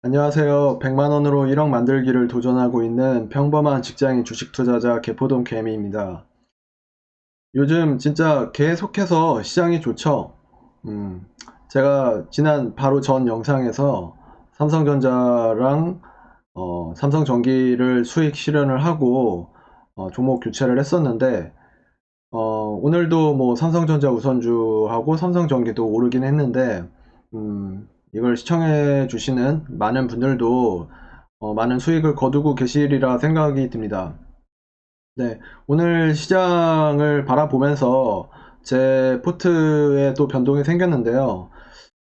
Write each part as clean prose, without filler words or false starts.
안녕하세요. 100만원으로 1억 만들기를 도전하고 있는 평범한 직장인 주식 투자자 개포동 개미입니다. 요즘 진짜 계속해서 시장이 좋죠? 제가 지난 바로 전 영상에서 삼성전자랑 삼성전기를 수익 실현을 하고 종목 교체를 했었는데 오늘도 뭐 삼성전자 우선주하고 삼성전기도 오르긴 했는데 이걸 시청해 주시는 많은 분들도 많은 수익을 거두고 계시리라 생각이 듭니다. 네, 오늘 시장을 바라보면서 제 포트에 또 변동이 생겼는데요.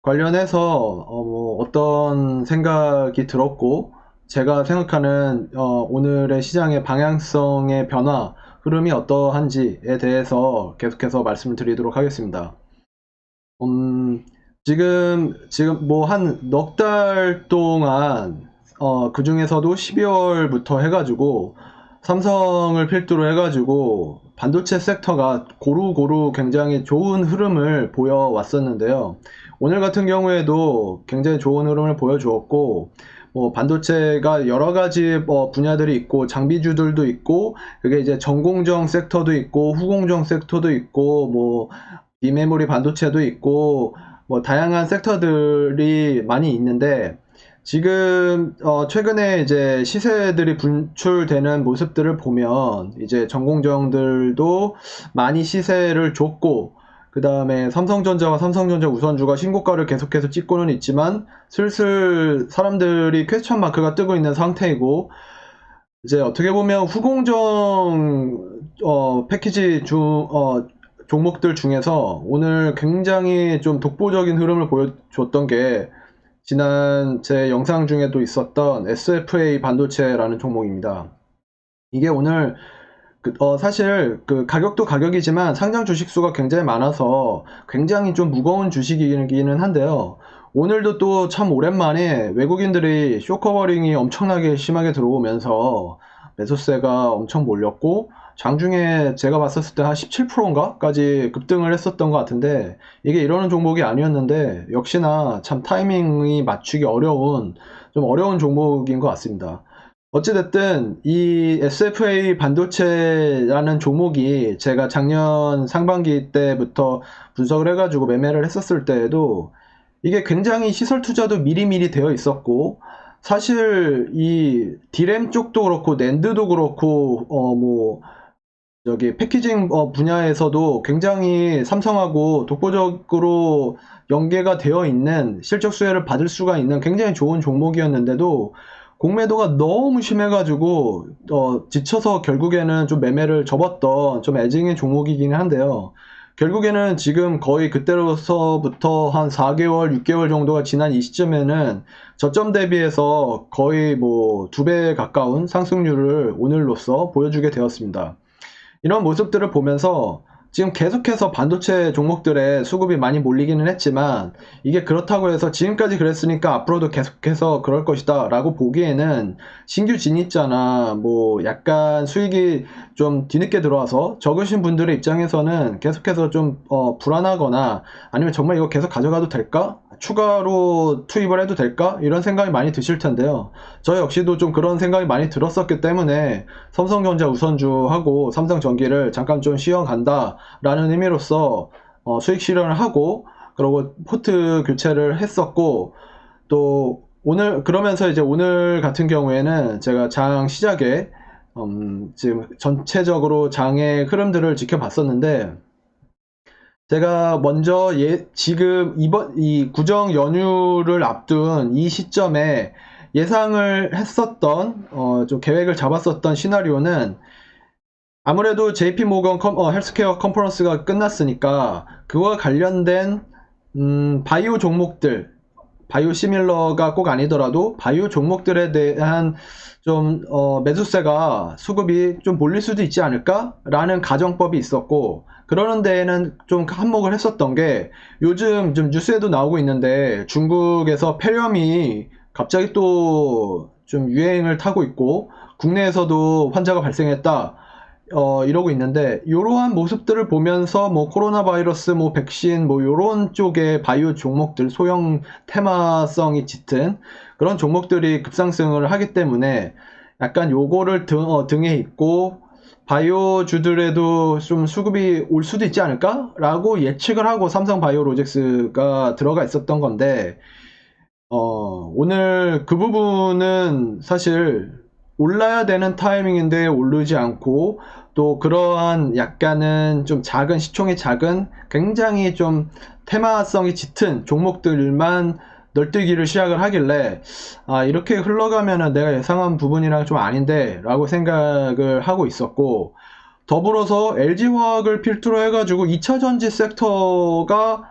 관련해서 뭐 어떤 생각이 들었고 제가 생각하는 오늘의 시장의 방향성의 변화, 흐름이 어떠한지에 대해서 계속해서 말씀을 드리도록 하겠습니다. 음, 지금 뭐 한 넉 달 동안 그 중에서도 12월부터 해가지고 삼성을 필두로 해가지고 반도체 섹터가 고루고루 굉장히 좋은 흐름을 보여왔었는데요. 오늘 같은 경우에도 굉장히 좋은 흐름을 보여주었고, 뭐 반도체가 여러 가지 분야들이 있고 장비주들도 있고, 그게 이제 전공정 섹터도 있고 후공정 섹터도 있고, 뭐 비메모리 반도체도 있고 뭐 다양한 섹터들이 많이 있는데, 지금 최근에 이제 시세들이 분출되는 모습들을 보면 이제 전공정들도 많이 시세를 줬고, 그 다음에 삼성전자와 삼성전자 우선주가 신고가를 계속해서 찍고는 있지만 슬슬 사람들이 퀘스천 마크가 뜨고 있는 상태이고, 이제 어떻게 보면 후공정 패키지 종목들 중에서 오늘 굉장히 좀 독보적인 흐름을 보여줬던 게 지난 제 영상 중에도 있었던 SFA 반도체라는 종목입니다. 이게 오늘 사실 그 가격도 가격이지만 상장 주식 수가 굉장히 많아서 굉장히 좀 무거운 주식이기는 한데요. 오늘도 또 참 오랜만에 외국인들이 쇼커버링이 엄청나게 심하게 들어오면서 매수세가 엄청 몰렸고, 장중에 제가 봤었을 때 한 17%인가까지 급등을 했었던 것 같은데, 이게 이러는 종목이 아니었는데 역시나 참 타이밍이 맞추기 어려운, 좀 어려운 종목인 것 같습니다. 어찌됐든 이 SFA 반도체라는 종목이 제가 작년 상반기 때부터 분석을 해가지고 매매를 했었을 때에도 이게 굉장히 시설 투자도 미리미리 되어 있었고, 사실 이 디램 쪽도 그렇고 낸드도 그렇고 뭐 저기 패키징 분야에서도 굉장히 삼성하고 독보적으로 연계가 되어 있는, 실적 수혜를 받을 수가 있는 굉장히 좋은 종목이었는데도 공매도가 너무 심해가지고 지쳐서 결국에는 좀 매매를 접었던 좀 애증의 종목이긴 한데요. 결국에는 지금 거의 그때로서부터 한 4개월, 6개월 정도가 지난 이 시점에는 저점 대비해서 거의 뭐 2배 가까운 상승률을 오늘로써 보여주게 되었습니다. 이런 모습들을 보면서 지금 계속해서 반도체 종목들의 수급이 많이 몰리기는 했지만, 이게 그렇다고 해서 지금까지 그랬으니까 앞으로도 계속해서 그럴 것이다 라고 보기에는 신규 진입자나 뭐 약간 수익이 좀 뒤늦게 들어와서 적으신 분들의 입장에서는 계속해서 좀 불안하거나, 아니면 정말 이거 계속 가져가도 될까? 추가로 투입을 해도 될까? 이런 생각이 많이 드실 텐데요. 저 역시도 좀 그런 생각이 많이 들었었기 때문에 삼성전자 우선주하고 삼성전기를 잠깐 좀 쉬어간다 라는 의미로서 수익 실현을 하고, 그리고 포트 교체를 했었고, 또 오늘 그러면서 이제 오늘 같은 경우에는 제가 장 시작에 지금 전체적으로 장의 흐름들을 지켜봤었는데, 제가 먼저 지금 이번 이 구정 연휴를 앞둔 이 시점에 예상을 했었던, 좀 계획을 잡았었던 시나리오는, 아무래도 JP 모건 헬스케어 컨퍼런스가 끝났으니까 그와 관련된 바이오 종목들, 바이오 시밀러가 꼭 아니더라도 바이오 종목들에 대한 좀 매수세가 수급이 좀 몰릴 수도 있지 않을까라는 가정법이 있었고, 그러는 데에는 좀 한몫을 했었던 게, 요즘 좀 뉴스에도 나오고 있는데 중국에서 폐렴이 갑자기 또 좀 유행을 타고 있고 국내에서도 환자가 발생했다, 이러고 있는데, 이러한 모습들을 보면서 뭐 코로나 바이러스, 뭐 백신, 뭐 요런 쪽의 바이오 종목들, 소형 테마성이 짙은 그런 종목들이 급상승을 하기 때문에 약간 요거를 등에 입고 바이오주들에도 좀 수급이 올 수도 있지 않을까? 라고 예측을 하고 삼성 바이오로직스가 들어가 있었던 건데, 오늘 그 부분은 사실 올라야 되는 타이밍인데 오르지 않고, 또 그러한 약간은 좀 작은, 시총이 작은, 굉장히 좀 테마성이 짙은 종목들만 널뛰기를 시작을 하길래, 이렇게 흘러가면은 내가 예상한 부분이랑 좀 아닌데 라고 생각을 하고 있었고, 더불어서 LG화학을 필두로 해가지고 2차전지 섹터가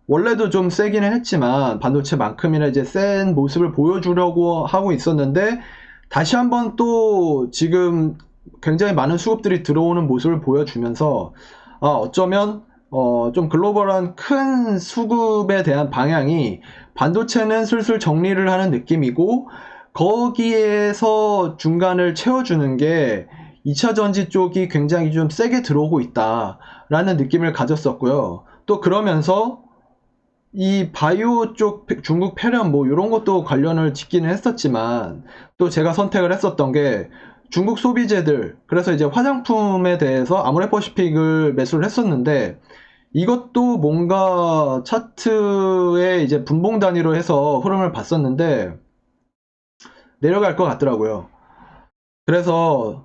원래도 좀 세기는 했지만 반도체만큼이나 이제 센 모습을 보여주려고 하고 있었는데, 다시 한번 또 지금 굉장히 많은 수급들이 들어오는 모습을 보여주면서 어쩌면 좀 글로벌한 큰 수급에 대한 방향이 반도체는 슬슬 정리를 하는 느낌이고, 거기에서 중간을 채워주는 게 2차 전지 쪽이 굉장히 좀 세게 들어오고 있다라는 느낌을 가졌었고요. 또 그러면서 이 바이오 쪽 중국 폐렴 뭐 이런 것도 관련을 짓기는 했었지만, 또 제가 선택을 했었던 게 중국 소비재들, 그래서 이제 화장품에 대해서 아모레퍼시픽을 매수를 했었는데, 이것도 뭔가 차트에 이제 분봉 단위로 해서 흐름을 봤었는데 내려갈 것 같더라고요. 그래서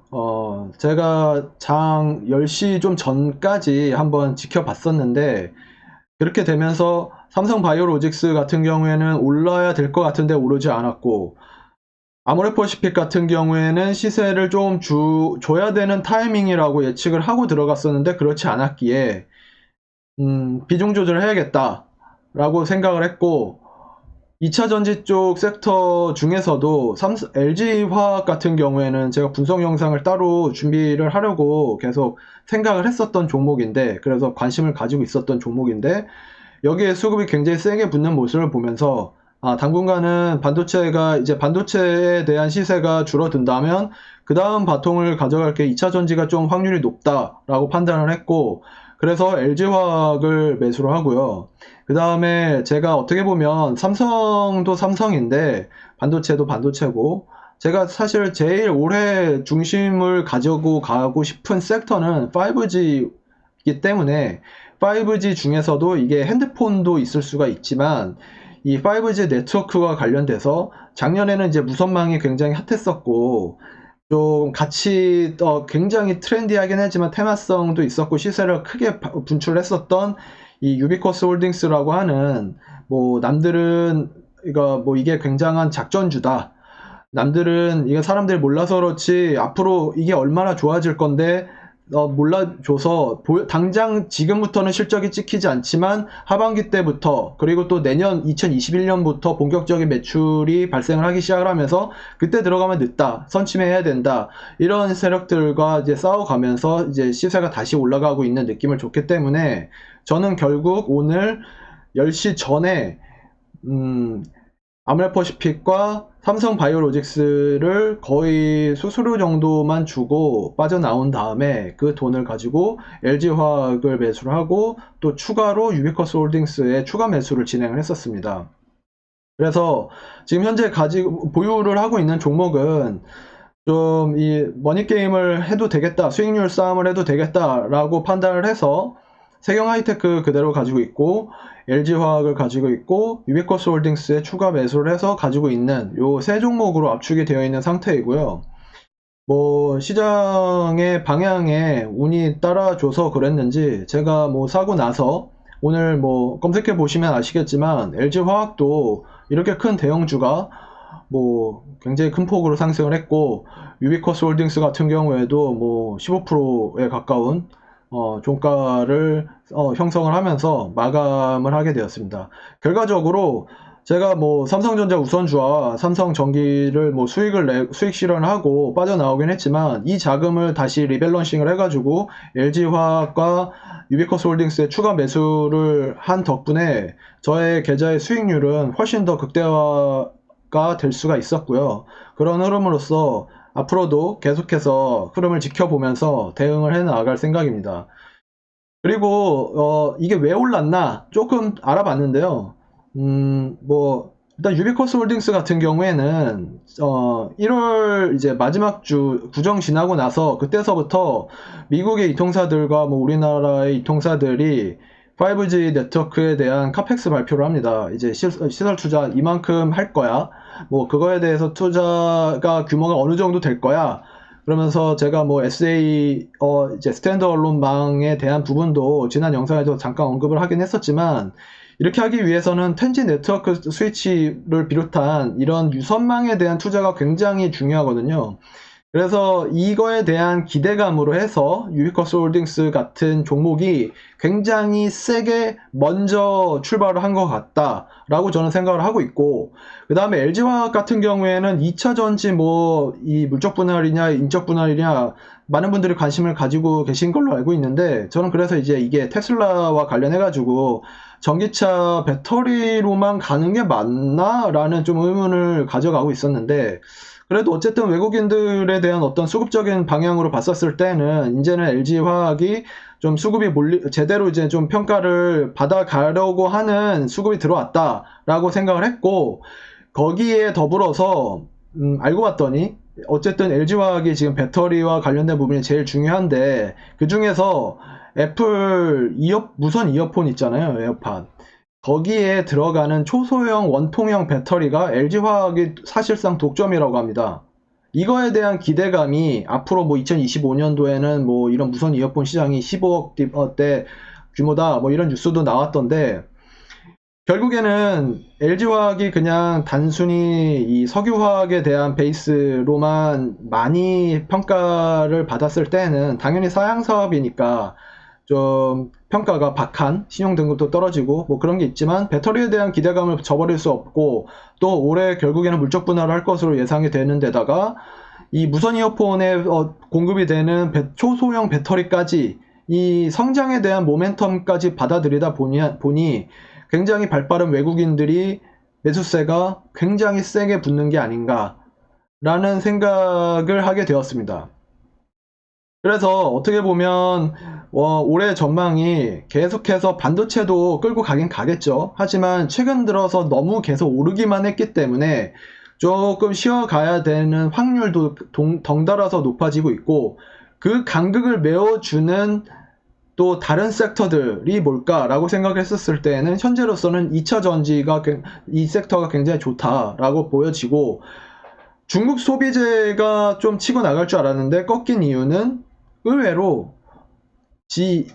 제가 장 10시 좀 전까지 한번 지켜봤었는데, 그렇게 되면서 삼성 바이오로직스 같은 경우에는 올라야 될 것 같은데 오르지 않았고, 아모레퍼시픽 같은 경우에는 시세를 좀 줘야 되는 타이밍이라고 예측을 하고 들어갔었는데 그렇지 않았기에 비중 조절을 해야겠다라고 생각을 했고, 2차 전지 쪽 섹터 중에서도 LG화학 같은 경우에는 제가 분석 영상을 따로 준비를 하려고 계속 생각을 했었던 종목인데, 그래서 관심을 가지고 있었던 종목인데, 여기에 수급이 굉장히 세게 붙는 모습을 보면서 당분간은 반도체가 이제 반도체에 대한 시세가 줄어든다면 그 다음 바통을 가져갈 게 2차 전지가 좀 확률이 높다라고 판단을 했고, 그래서 LG화학을 매수를 하고요. 그 다음에 제가 어떻게 보면 삼성도 삼성인데 반도체도 반도체고, 제가 사실 제일 올해 중심을 가지고 가고 싶은 섹터는 5G이기 때문에, 5G 중에서도 이게 핸드폰도 있을 수가 있지만 이 5G 네트워크와 관련돼서 작년에는 이제 무선망이 굉장히 핫했었고, 좀 같이 굉장히 트렌디하긴 하지만 테마성도 있었고 시세를 크게 분출했었던 이 유비쿼스 홀딩스라고 하는, 뭐 남들은 이거 뭐 이게 굉장한 작전주다, 남들은 이게 사람들이 몰라서 그렇지 앞으로 이게 얼마나 좋아질 건데 몰라줘서 당장 지금부터는 실적이 찍히지 않지만 하반기 때부터, 그리고 또 내년 2021년부터 본격적인 매출이 발생을 하기 시작을 하면서 그때 들어가면 늦다, 선침해야 된다, 이런 세력들과 이제 싸워가면서 이제 시세가 다시 올라가고 있는 느낌을 줬기 때문에, 저는 결국 오늘 10시 전에 아모레퍼시픽과 삼성 바이오로직스를 거의 수수료 정도만 주고 빠져나온 다음에 그 돈을 가지고 LG화학을 매수를 하고, 또 추가로 유비쿼스 홀딩스에 추가 매수를 진행을 했었습니다. 그래서 지금 현재 가지고 보유를 하고 있는 종목은 좀 이 머니게임을 해도 되겠다, 수익률 싸움을 해도 되겠다라고 판단을 해서 세경 하이테크 그대로 가지고 있고, LG화학을 가지고 있고, 유비쿼스 홀딩스에 추가 매수를 해서 가지고 있는 요 세 종목으로 압축이 되어 있는 상태이고요. 뭐 시장의 방향에 운이 따라줘서 그랬는지 제가 뭐 사고 나서 오늘 뭐 검색해 보시면 아시겠지만 LG화학도 이렇게 큰 대형주가 뭐 굉장히 큰 폭으로 상승을 했고, 유비쿼스 홀딩스 같은 경우에도 뭐 15%에 가까운 종가를 형성을 하면서 마감을 하게 되었습니다. 결과적으로 제가 뭐 삼성전자 우선주와 삼성전기를 뭐 수익 실현하고 빠져나오긴 했지만, 이 자금을 다시 리밸런싱을 해가지고 LG화학과 유비쿼스 홀딩스에 추가 매수를 한 덕분에 저의 계좌의 수익률은 훨씬 더 극대화가 될 수가 있었고요. 그런 흐름으로써 앞으로도 계속해서 흐름을 지켜보면서 대응을 해 나갈 생각입니다. 그리고 이게 왜 올랐나 조금 알아봤는데요. 뭐 일단 유비코스 홀딩스 같은 경우에는 1월 이제 마지막 주 구정 지나고 나서 그때서부터 미국의 이통사들과 뭐 우리나라의 이통사들이 5G 네트워크에 대한 카펙스 발표를 합니다. 이제 시설 투자 이만큼 할 거야. 뭐 그거에 대해서 투자가 규모가 어느 정도 될 거야. 그러면서 제가 뭐 SA 이제 스탠드 언론망에 대한 부분도 지난 영상에서 잠깐 언급을 하긴 했었지만, 이렇게 하기 위해서는 텐지 네트워크 스위치를 비롯한 이런 유선망에 대한 투자가 굉장히 중요하거든요. 그래서 이거에 대한 기대감으로 해서 유비쿼스 홀딩스 같은 종목이 굉장히 세게 먼저 출발을 한 것 같다라고 저는 생각을 하고 있고, 그 다음에 LG화학 같은 경우에는 2차 전지 뭐 이 물적 분할이냐 인적 분할이냐 많은 분들이 관심을 가지고 계신 걸로 알고 있는데, 저는 그래서 이제 이게 테슬라와 관련해 가지고 전기차 배터리로만 가는 게 맞나? 라는 좀 의문을 가져가고 있었는데, 그래도 어쨌든 외국인들에 대한 어떤 수급적인 방향으로 봤었을 때는 이제는 LG화학이 좀 수급이 제대로 이제 좀 평가를 받아가려고 하는 수급이 들어왔다라고 생각을 했고, 거기에 더불어서 알고 봤더니 어쨌든 LG화학이 지금 배터리와 관련된 부분이 제일 중요한데, 그 중에서 애플 무선 이어폰 있잖아요, 에어팟. 거기에 들어가는 초소형 원통형 배터리가 LG화학이 사실상 독점이라고 합니다. 이거에 대한 기대감이 앞으로 뭐 2025년도에는 뭐 이런 무선 이어폰 시장이 15억대 규모다 뭐 이런 뉴스도 나왔던데, 결국에는 LG화학이 그냥 단순히 이 석유화학에 대한 베이스로만 많이 평가를 받았을 때는 당연히 사양사업이니까 좀 평가가 박한, 신용등급도 떨어지고 뭐 그런 게 있지만, 배터리에 대한 기대감을 저버릴 수 없고, 또 올해 결국에는 물적 분할을 할 것으로 예상이 되는 데다가 이 무선 이어폰에 공급이 되는 초소형 배터리까지 이 성장에 대한 모멘텀까지 받아들이다 보니 굉장히 발빠른 외국인들이 매수세가 굉장히 세게 붙는 게 아닌가라는 생각을 하게 되었습니다. 그래서 어떻게 보면 올해 전망이 계속해서 반도체도 끌고 가긴 가겠죠. 하지만 최근 들어서 너무 계속 오르기만 했기 때문에 조금 쉬어가야 되는 확률도 덩달아서 높아지고 있고, 그 간극을 메워주는 또 다른 섹터들이 뭘까라고 생각을 했었을 때에는 현재로서는 2차 전지가 이 섹터가 굉장히 좋다라고 보여지고, 중국 소비재가 좀 치고 나갈 줄 알았는데 꺾인 이유는 의외로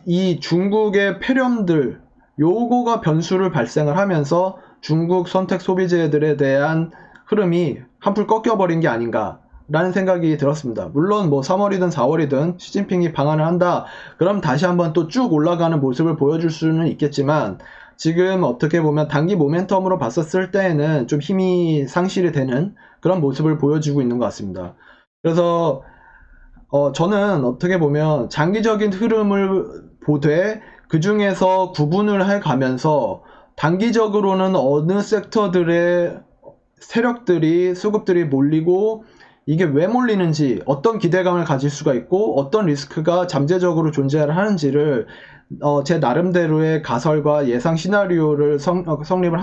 이 중국의 폐렴들 요거가 변수를 발생을 하면서 중국 선택 소비재들에 대한 흐름이 한풀 꺾여버린 게 아닌가 라는 생각이 들었습니다. 물론 뭐 3월이든 4월이든 시진핑이 방한을 한다 그럼 다시 한번 또 쭉 올라가는 모습을 보여줄 수는 있겠지만, 지금 어떻게 보면 단기 모멘텀으로 봤었을 때에는 좀 힘이 상실이 되는 그런 모습을 보여주고 있는 것 같습니다. 그래서 저는 어떻게 보면 장기적인 흐름을 보되 그 중에서 구분을 해 가면서 단기적으로는 어느 섹터들의 세력들이 수급들이 몰리고 이게 왜 몰리는지, 어떤 기대감을 가질 수가 있고 어떤 리스크가 잠재적으로 존재를 하는지를 제 나름대로의 가설과 예상 시나리오를 성립을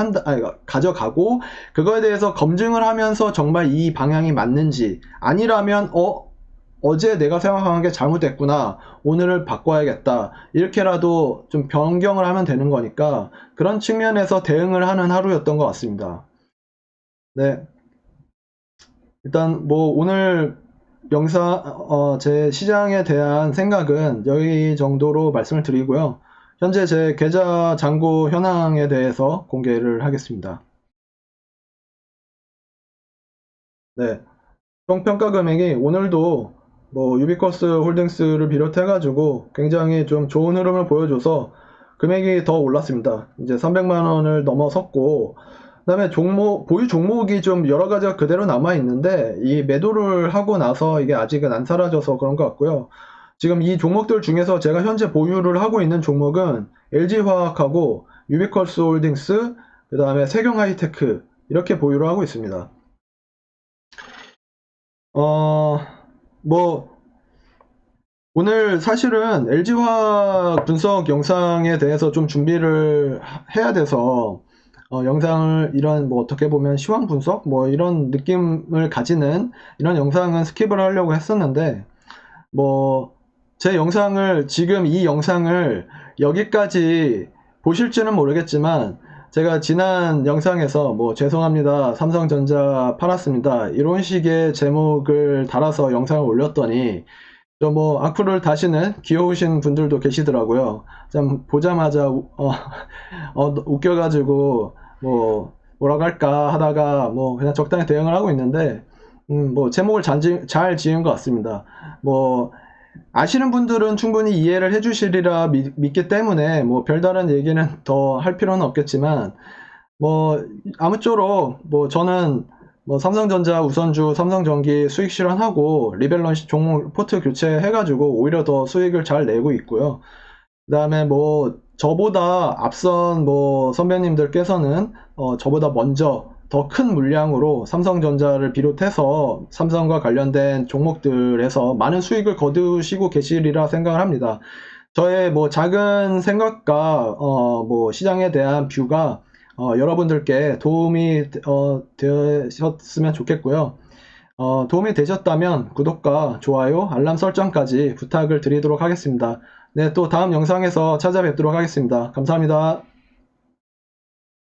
가져가고, 그거에 대해서 검증을 하면서 정말 이 방향이 맞는지, 아니라면 어제 내가 생각한 게 잘못됐구나, 오늘을 바꿔야겠다, 이렇게라도 좀 변경을 하면 되는 거니까 그런 측면에서 대응을 하는 하루였던 것 같습니다. 네, 일단 뭐 오늘 영상 제 시장에 대한 생각은 여기 정도로 말씀을 드리고요. 현재 제 계좌 잔고 현황에 대해서 공개를 하겠습니다. 네, 총 평가 금액이 오늘도 뭐 유비쿼스 홀딩스를 비롯해 가지고 굉장히 좀 좋은 흐름을 보여줘서 금액이 더 올랐습니다. 이제 300만 원을 넘어섰고, 그다음에 보유 종목이 좀 여러 가지가 그대로 남아 있는데 이 매도를 하고 나서 이게 아직은 안 사라져서 그런 것 같고요. 지금 이 종목들 중에서 제가 현재 보유를 하고 있는 종목은 LG화학하고 유비쿼스 홀딩스, 그다음에 세경하이테크 이렇게 보유를 하고 있습니다. 어, 뭐, 오늘 사실은 LG화학 분석 영상에 대해서 좀 준비를 해야 돼서, 영상을 이런 뭐 어떻게 보면 시황 분석 뭐 이런 느낌을 가지는 이런 영상은 스킵을 하려고 했었는데, 뭐, 제 영상을, 지금 이 영상을 여기까지 보실지는 모르겠지만, 제가 지난 영상에서 뭐, 죄송합니다. 삼성전자 팔았습니다. 이런 식의 제목을 달아서 영상을 올렸더니, 저 뭐, 악플을 다시는 귀여우신 분들도 계시더라고요. 참, 보자마자, 웃겨가지고, 뭐, 뭐라고 할까 하다가, 뭐, 그냥 적당히 대응을 하고 있는데, 뭐, 제목을 잘 지은 것 같습니다. 뭐, 아시는 분들은 충분히 이해를 해주시리라 믿기 때문에 뭐 별다른 얘기는 더 할 필요는 없겠지만, 뭐 아무쪼록 뭐 저는 뭐 삼성전자 우선주 삼성전기 수익 실현하고 리밸런스 종목 포트 교체해가지고 오히려 더 수익을 잘 내고 있고요. 그 다음에 뭐 저보다 앞선 뭐 선배님들께서는 저보다 먼저 더 큰 물량으로 삼성전자를 비롯해서 삼성과 관련된 종목들에서 많은 수익을 거두시고 계시리라 생각을 합니다. 저의 뭐 작은 생각과 뭐 시장에 대한 뷰가 여러분들께 도움이 되셨으면 좋겠고요. 도움이 되셨다면 구독과 좋아요, 알람 설정까지 부탁을 드리도록 하겠습니다. 네, 또 다음 영상에서 찾아뵙도록 하겠습니다. 감사합니다.